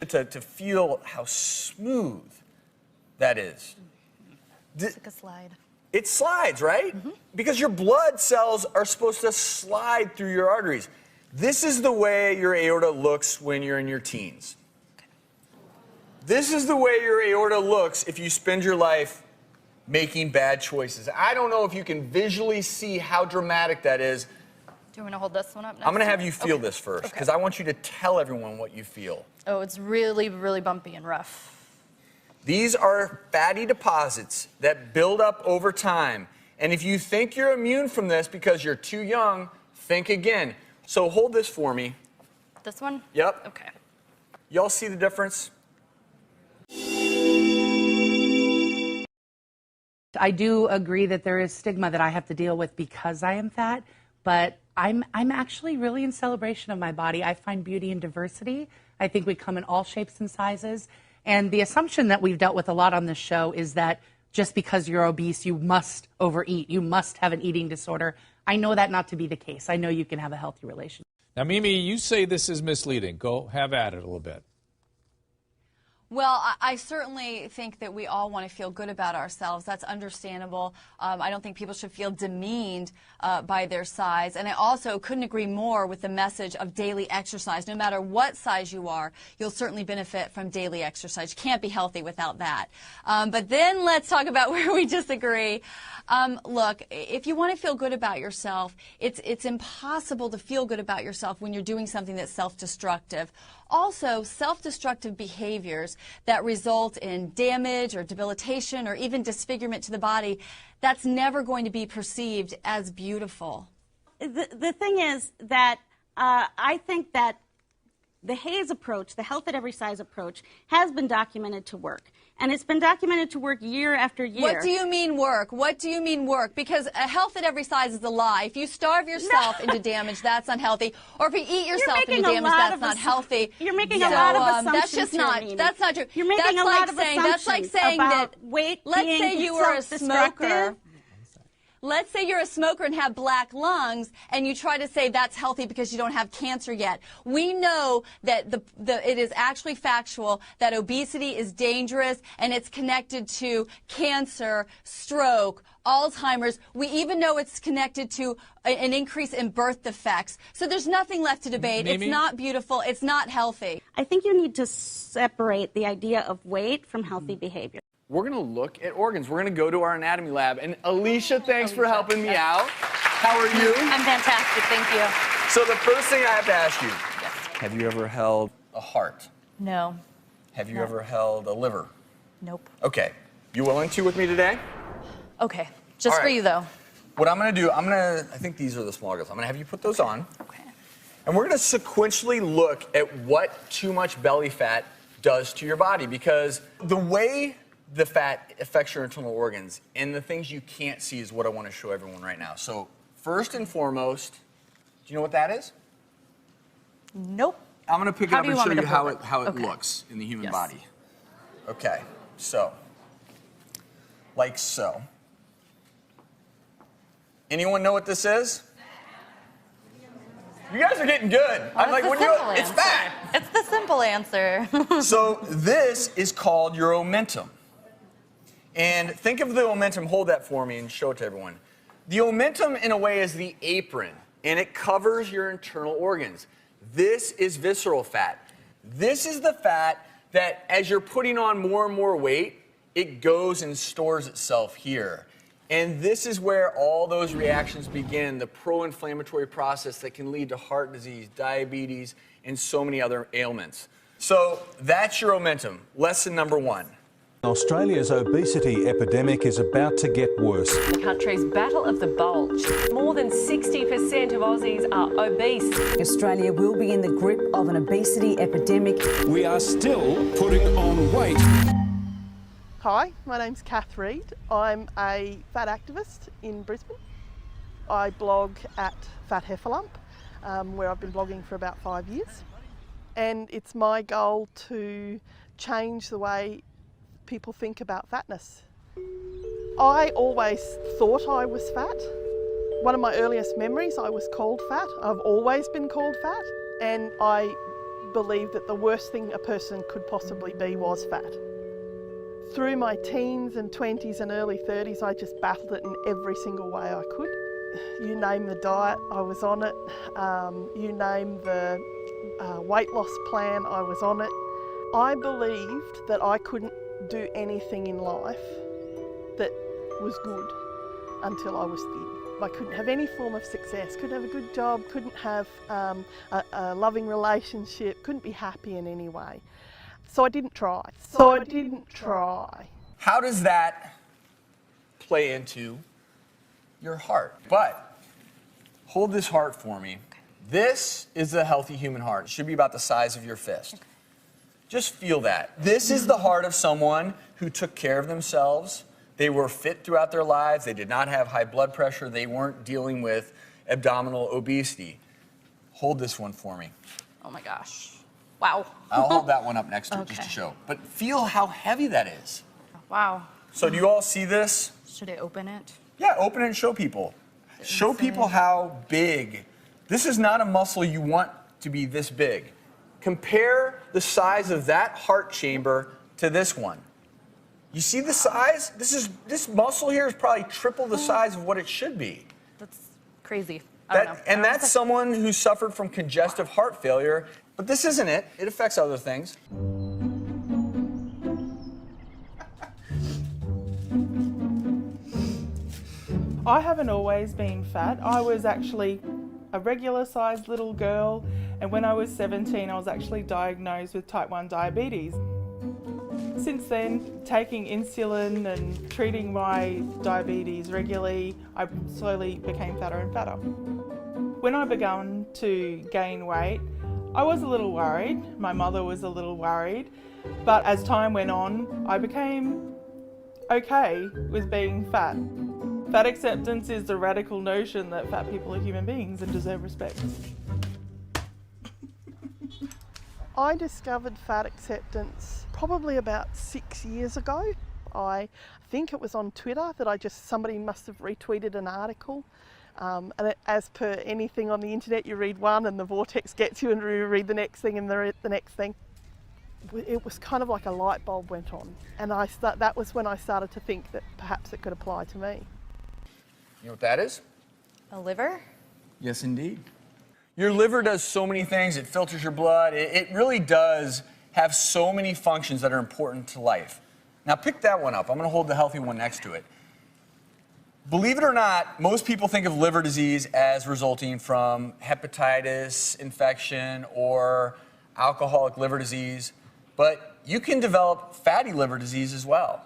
to feel how smooth that is. It's like a slide. It slides, right? Because your blood cells are supposed to slide through your arteries. This is the way your aorta looks when you're in your teens. This is the way your aorta looks if you spend your life making bad choices. I don't know if you can visually see how dramatic that is. Do you want me to hold this one up next? I'm going to have you feel this first, because I want you to tell everyone what you feel. Oh, it's really, really bumpy and rough. These are fatty deposits that build up over time. And if you think you're immune from this because you're too young, think again. So hold this for me. This one? Yep. Okay. Y'all see the difference? I do agree that there is stigma that I have to deal with because I am fat, but I'm actually really in celebration of my body. I find beauty in diversity. I think we come in all shapes and sizes. And the assumption that we've dealt with a lot on this show is that just because you're obese, you must overeat. You must have an eating disorder. I know that not to be the case. I know you can have a healthy relationship. Now, Mimi, you say this is misleading. Go have at it a little bit. Well, I certainly think that we all want to feel good about ourselves. That's understandable. I don't think people should feel demeaned by their size. And I also couldn't agree more with the message of daily exercise. No matter what size you are, you'll certainly benefit from daily exercise. You can't be healthy without that. But then let's talk about where we disagree. Look, if you want to feel good about yourself, it's impossible to feel good about yourself when you're doing something that's self-destructive. Also, self-destructive behaviors that result in damage or debilitation or even disfigurement to the body, that's never going to be perceived as beautiful. The thing is that I think that the HAES approach, the health at every size approach, has been documented to work. And it's been documented to work year after year. What do you mean work? What do you mean work? Because a health at every size is a lie. If you starve yourself into damage, that's unhealthy. Or if you eat yourself into damage, that's not healthy. You're making a lot of assumptions. That's just not. Here, that's not true. You're making a lot of assumptions. That's like saying about that. Weight Let's being say you were a self-destructive. smoker. Let's say you're a smoker and have black lungs, and you try to say that's healthy because you don't have cancer yet. We know that it is actually factual that obesity is dangerous, and it's connected to cancer, stroke, Alzheimer's. We even know it's connected to an increase in birth defects. So there's nothing left to debate. Mimi? It's not beautiful. It's not healthy. I think you need to separate the idea of weight from healthy behavior. We're going to look at organs. We're going to go to our anatomy lab. And Alicia, thanks for helping me out. How are you? I'm fantastic, thank you. So the first thing I have to ask you, have you ever held a heart? No. Have you ever held a liver? Nope. Okay. You willing to with me today? Okay, just All for right. you though. What I'm going to do, I think these are the small girls. I'm going to have you put those on. Okay. And we're going to sequentially look at what too much belly fat does to your body, because the way the fat affects your internal organs and the things you can't see is what I want to show everyone right now. So first and foremost, do you know what that is? Nope. I'm going to pick it up and show you how it Okay. looks in the human Yes. body. Okay, so, like so. Anyone know what this is? You guys are getting good. I'm like, it's fat. It's the simple answer. So this is called your omentum. And think of the omentum, hold that for me and show it to everyone. The omentum, in a way, is the apron, and it covers your internal organs. This is visceral fat. This is the fat that, as you're putting on more and more weight, it goes and stores itself here. And this is where all those reactions begin, the pro-inflammatory process that can lead to heart disease, diabetes, and so many other ailments. So that's your omentum. Lesson number one. Australia's obesity epidemic is about to get worse. The country's battle of the bulge. More than 60% of Aussies are obese. Australia will be in the grip of an obesity epidemic. We are still putting on weight. Hi, my name's Kath Reid. I'm a fat activist in Brisbane. I blog at Fat Heifer Lump, where I've been blogging for about 5 years. And it's my goal to change the way people think about fatness. I always thought I was fat. One of my earliest memories, I was called fat. I've always been called fat. And I believed that the worst thing a person could possibly be was fat. Through my teens and 20s and early 30s, I just battled it in every single way I could. You name the diet, I was on it. You name the weight loss plan, I was on it. I believed that I couldn't do anything in life that was good until I was thin. I couldn't have any form of success, couldn't have a good job, couldn't have a loving relationship, couldn't be happy in any way. So I didn't try. How does that play into your heart? But hold this heart for me. This is a healthy human heart. It should be about the size of your fist. Just feel that. This is the heart of someone who took care of themselves. They were fit throughout their lives. They did not have high blood pressure. They weren't dealing with abdominal obesity. Hold this one for me. Oh my gosh. Wow. I'll hold that one up next to it just to Okay. show. But feel how heavy that is. Wow. So do you all see this? Should I open it? Yeah, open it and show people. Show people how big. This is not a muscle you want to be this big. Compare the size of that heart chamber to this one. You see the size? This muscle here is probably triple the size of what it should be. That's crazy. I don't know. And that's someone who suffered from congestive heart failure. But this isn't it. It affects other things. I haven't always been fat. I was actually a regular sized little girl, and when I was 17 I was actually diagnosed with type 1 diabetes. Since then, taking insulin and treating my diabetes regularly, I slowly became fatter and fatter. When I began to gain weight, I was a little worried, my mother was a little worried, but as time went on, I became okay with being fat. Fat acceptance is the radical notion that fat people are human beings and deserve respect. I discovered fat acceptance probably about 6 years ago. I think it was on Twitter that somebody must have retweeted an article. And as per anything on the internet, you read one and the vortex gets you, and you read the next thing and the next thing. It was kind of like a light bulb went on, and that was when I started to think that perhaps it could apply to me. You know what that is? A liver? Yes, indeed. Your liver does so many things. It filters your blood. It really does have so many functions that are important to life. Now pick that one up. I'm going to hold the healthy one next to it. Believe it or not, most people think of liver disease as resulting from hepatitis infection or alcoholic liver disease, but you can develop fatty liver disease as well.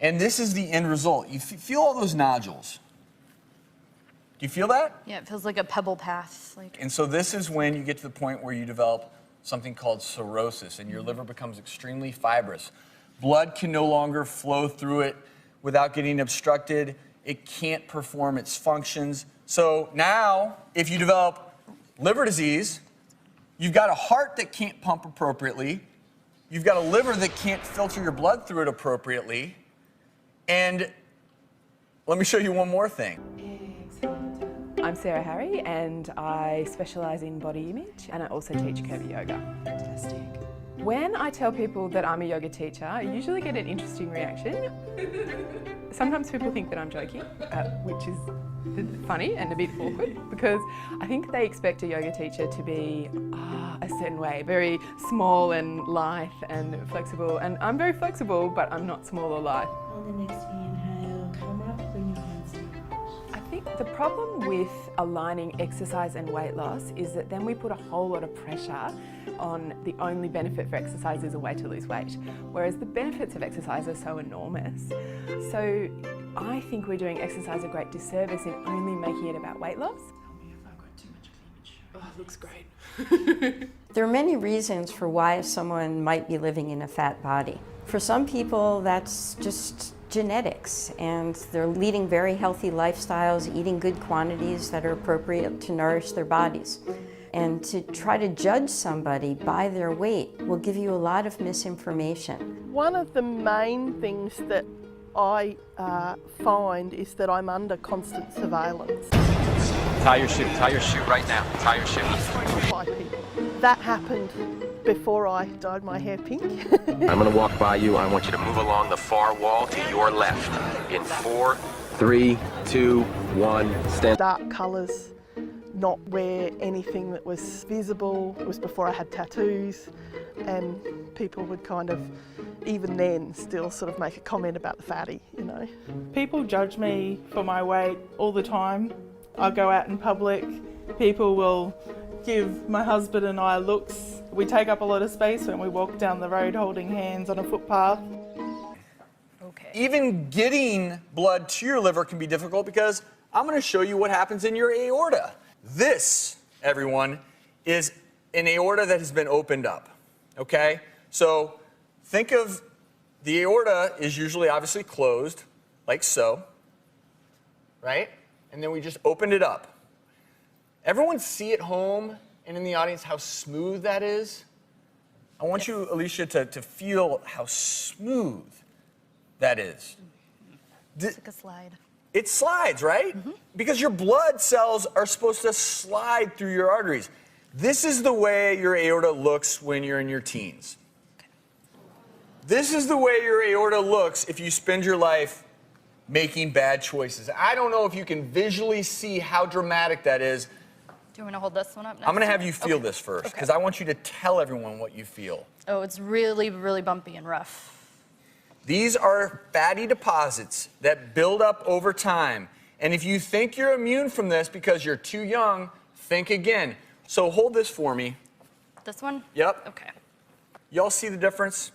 And this is the end result. You feel all those nodules. Do you feel that? Yeah, it feels like a pebble path. And so this is when you get to the point where you develop something called cirrhosis, and your liver becomes extremely fibrous. Blood can no longer flow through it without getting obstructed. It can't perform its functions. So now, if you develop liver disease, you've got a heart that can't pump appropriately, you've got a liver that can't filter your blood through it appropriately, and let me show you one more thing. I'm Sarah Harry, and I specialise in body image, and I also teach curvy yoga. Fantastic. When I tell people that I'm a yoga teacher, I usually get an interesting reaction. Sometimes people think that I'm joking, which is funny and a bit awkward, because I think they expect a yoga teacher to be a certain way, very small and lithe and flexible. And I'm very flexible, but I'm not small or lithe. On the next inhale, come up, bring your hands to your heart. I think the problem with aligning exercise and weight loss is that then we put a whole lot of pressure on the only benefit for exercise is a way to lose weight, whereas the benefits of exercise are so enormous. So I think we're doing exercise a great disservice in only making it about weight loss. Tell me if I've got too much cleavage. Oh, it looks great. There are many reasons for why someone might be living in a fat body. For some people, that's just genetics, and they're leading very healthy lifestyles, eating good quantities that are appropriate to nourish their bodies. And to try to judge somebody by their weight will give you a lot of misinformation. One of the main things that I find is that I'm under constant surveillance. Tie your shoe right now, tie your shoe. By people. That happened before I dyed my hair pink. I'm going to walk by you. I want you to move along the far wall to your left. In 4, 3, 2, 1, stand. Dark colours, not wear anything that was visible. It was before I had tattoos, and people would kind of, even then, still sort of make a comment about the fatty, you know. People judge me for my weight all the time. I go out in public, people will give my husband and I looks. We take up a lot of space when we walk down the road holding hands on a footpath. Okay. Even getting blood to your liver can be difficult because I'm going to show you what happens in your aorta. This, everyone, is an aorta that has been opened up, okay? So think of the aorta is usually obviously closed, like so, right? And then we just opened it up. Everyone see at home and in the audience how smooth that is? I want you, Alicia, to feel how smooth that is. It's like a slide. It slides, right? Because your blood cells are supposed to slide through your arteries. This is the way your aorta looks when you're in your teens. This is the way your aorta looks if you spend your life making bad choices. I don't know if you can visually see how dramatic that is. Do you want to hold this one up next? I'm going to have you feel this first, because I want you to tell everyone what you feel. Oh, it's really, really bumpy and rough. These are fatty deposits that build up over time. And if you think you're immune from this because you're too young, think again. So hold this for me. This one? Yep. Okay. Y'all see the difference?